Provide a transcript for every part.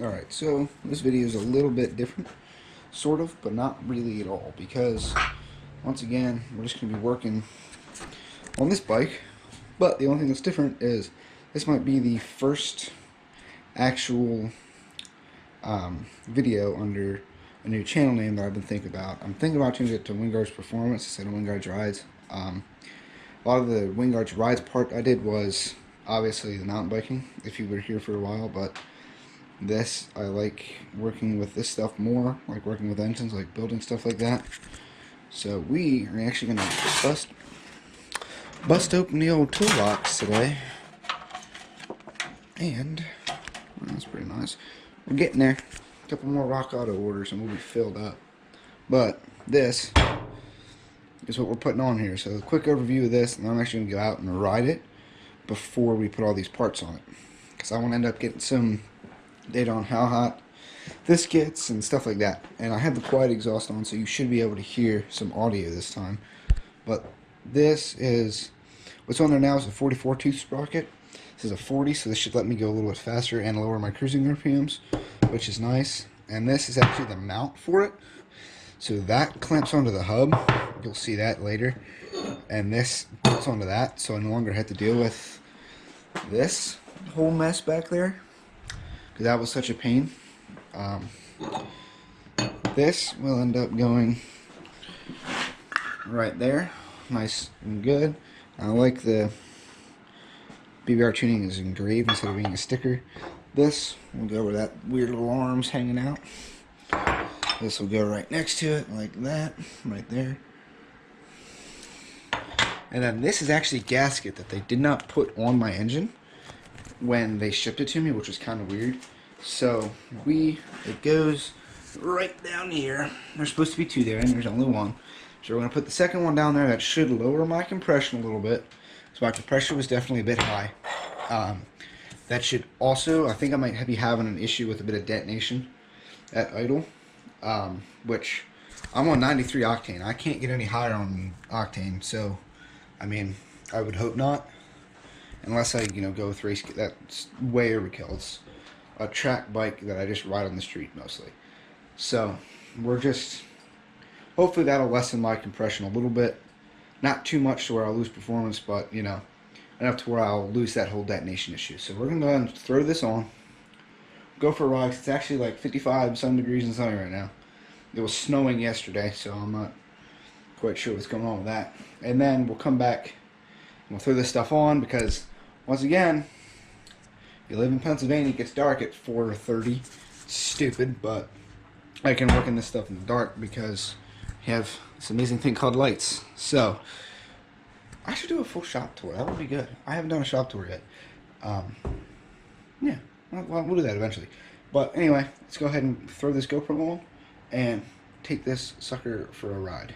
Alright, so this video is a little bit different, sort of, but not really at all, because once again, we're just going to be working on this bike, but the only thing that's different is this might be the first actual video under a new channel name that I've been thinking about. I'm thinking about changing it to Wingard's Performance instead of Wingard's Rides. A lot of the Wingard's Rides part I did was obviously the mountain biking, if you were here for a while, but this, I like working with this stuff more, like working with engines, like building stuff like that. So we are actually going to bust open the old toolbox today. And, well, that's pretty nice. We're getting there. A couple more Rock Auto orders and we'll be filled up. But this is what we're putting on here. So a quick overview of this, and I'm actually going to go out and ride it before we put all these parts on it. Because I want to end up getting some data on how hot this gets and stuff like that. And I have the quiet exhaust on, so you should be able to hear some audio this time. But this is, what's on there now is a 44 tooth sprocket. This is a 40, so this should let me go a little bit faster and lower my cruising RPMs, which is nice. And this is actually the mount for it. So that clamps onto the hub. You'll see that later. And this bolts onto that, so I no longer have to deal with this whole mess back there, because that was such a pain. This will end up going right there, nice and good. I like the BBR tuning is engraved instead of being a sticker. This will go where that weird little arm's hanging out. This will go right next to it, like that, right there. And then this is actually a gasket that they did not put on my engine when they shipped it to me, which was kind of weird. So it goes right down here. There's supposed to be two there, and there's only one. So we're going to put the second one down there. That should lower my compression a little bit. So my compression was definitely a bit high. That should also, I think I might be having an issue with a bit of detonation at idle, which I'm on 93 octane. I can't get any higher on octane, so I mean, I would hope not, unless I, go with race. That's way overkill. It's a track bike that I just ride on the street mostly. So we're just, hopefully that'll lessen my compression a little bit. Not too much to where I'll lose performance, but enough to where I'll lose that whole detonation issue. So we're gonna go ahead and throw this on, go for a ride. It's actually like 55 some degrees and sunny right now. It was snowing yesterday, so I'm not quite sure what's going on with that. And then we'll come back and we'll throw this stuff on, because once again, you live in Pennsylvania, it gets dark at 4:30. Stupid, but I can work in this stuff in the dark because you have this amazing thing called lights. So I should do a full shop tour. That would be good. I haven't done a shop tour yet. Yeah, we'll do that eventually. But anyway, let's go ahead and throw this GoPro on and take this sucker for a ride.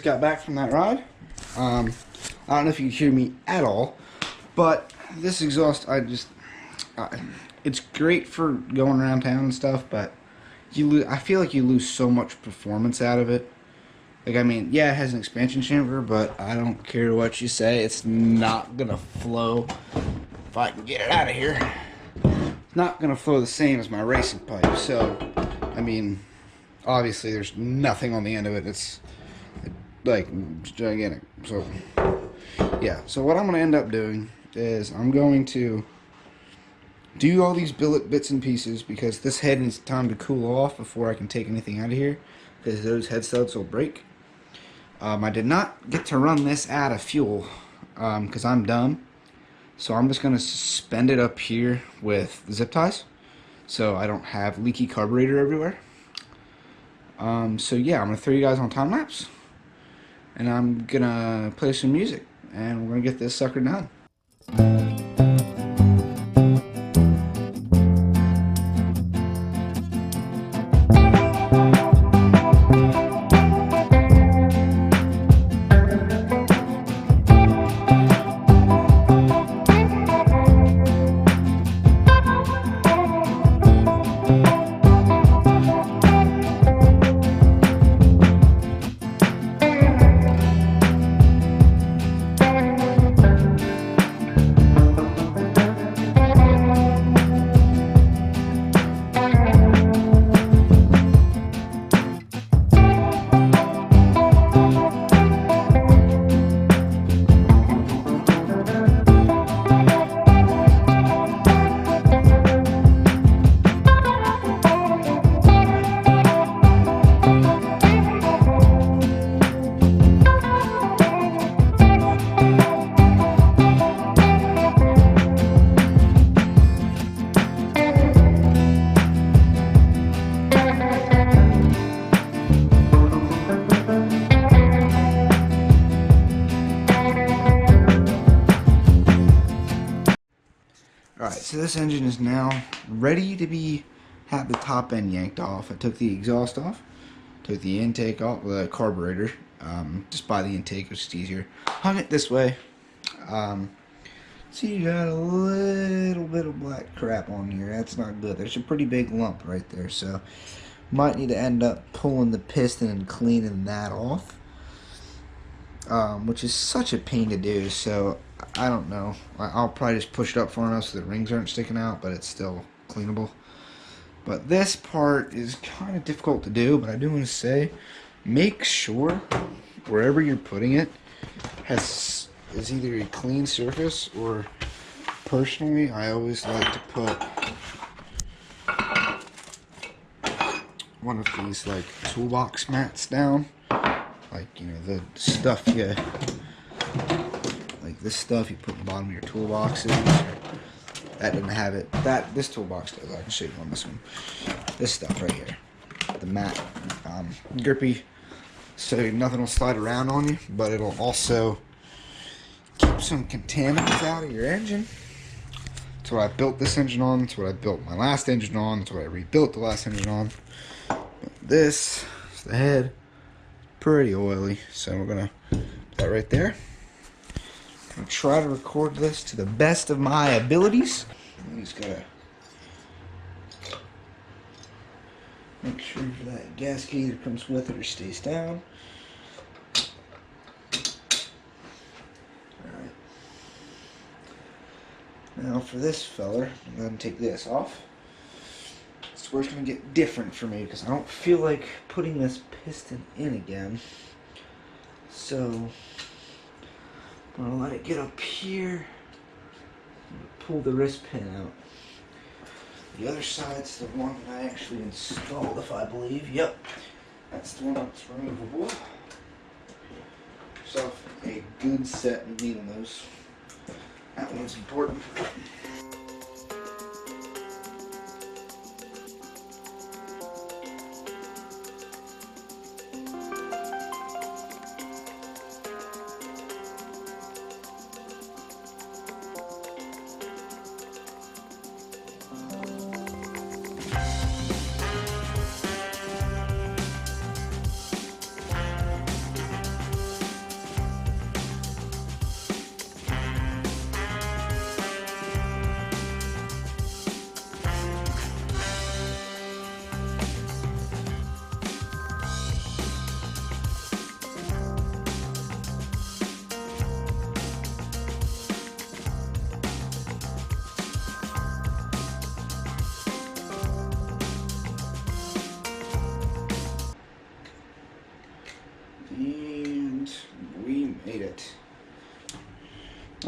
just got back from that ride. I don't know if you can hear me at all, but this exhaust, it's great for going around town and stuff, but I feel like you lose so much performance out of it. Like, I mean, yeah, it has an expansion chamber, but I don't care what you say, it's not gonna flow. If I can get it out of here, it's not gonna flow the same as my racing pipe. So, I mean, obviously there's nothing on the end of it. It's like gigantic. So yeah, so what I'm going to end up doing is I'm going to do all these billet bits and pieces, because this head needs time to cool off before I can take anything out of here, because those head studs will break. I did not get to run this out of fuel because I'm dumb, so I'm just going to suspend it up here with zip ties so I don't have leaky carburetor everywhere. So yeah, I'm going to throw you guys on time lapse, and I'm going to play some music, and we're going to get this sucker done. Alright, so this engine is now ready to have the top end yanked off. I took the exhaust off, took the intake off, the carburetor, just by the intake, which is easier. Hung it this way. See, you got a little bit of black crap on here. That's not good. There's a pretty big lump right there, so might need to end up pulling the piston and cleaning that off, which is such a pain to do. So I don't know. I'll probably just push it up far enough so the rings aren't sticking out, but it's still cleanable. But this part is kind of difficult to do, but I do want to say, make sure wherever you're putting it is either a clean surface, or personally I always like to put one of these like toolbox mats down, like, you know, the stuff you like this stuff you put in the bottom of your toolboxes. That doesn't have it. This toolbox does. I can show you on this one. This stuff right here, the mat, grippy, so nothing will slide around on you, but it'll also keep some contaminants out of your engine. That's what I built this engine on. That's what I built my last engine on. That's what I rebuilt the last engine on. But this is the head. Pretty oily, so we're gonna put that right there. I'm gonna try to record this to the best of my abilities. I'm just gotta make sure that gasket either comes with it or stays down. Alright. Now for this feller, I'm gonna take this off. It's where it's gonna get different for me, because I don't feel like putting this piston in again. So I'm gonna let it get up here. I'm gonna pull the wrist pin out. The other side's the one that I actually installed, if I believe. Yep, that's the one that's removable. So a good set of needle nose. That one's important.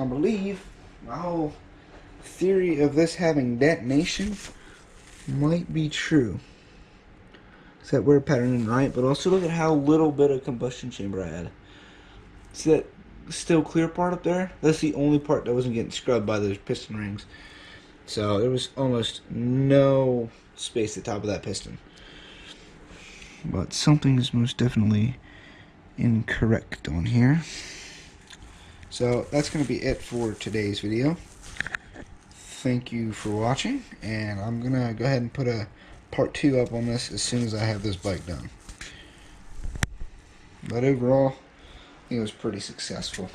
I believe my whole theory of this having detonation might be true. It's that wear pattern, right? But also look at how little bit of combustion chamber I had. See that still clear part up there? That's the only part that wasn't getting scrubbed by those piston rings. So there was almost no space at the top of that piston. But something is most definitely incorrect on here. So that's going to be it for today's video. Thank you for watching, and I'm going to go ahead and put a part 2 up on this as soon as I have this bike done. But overall, I think it was pretty successful.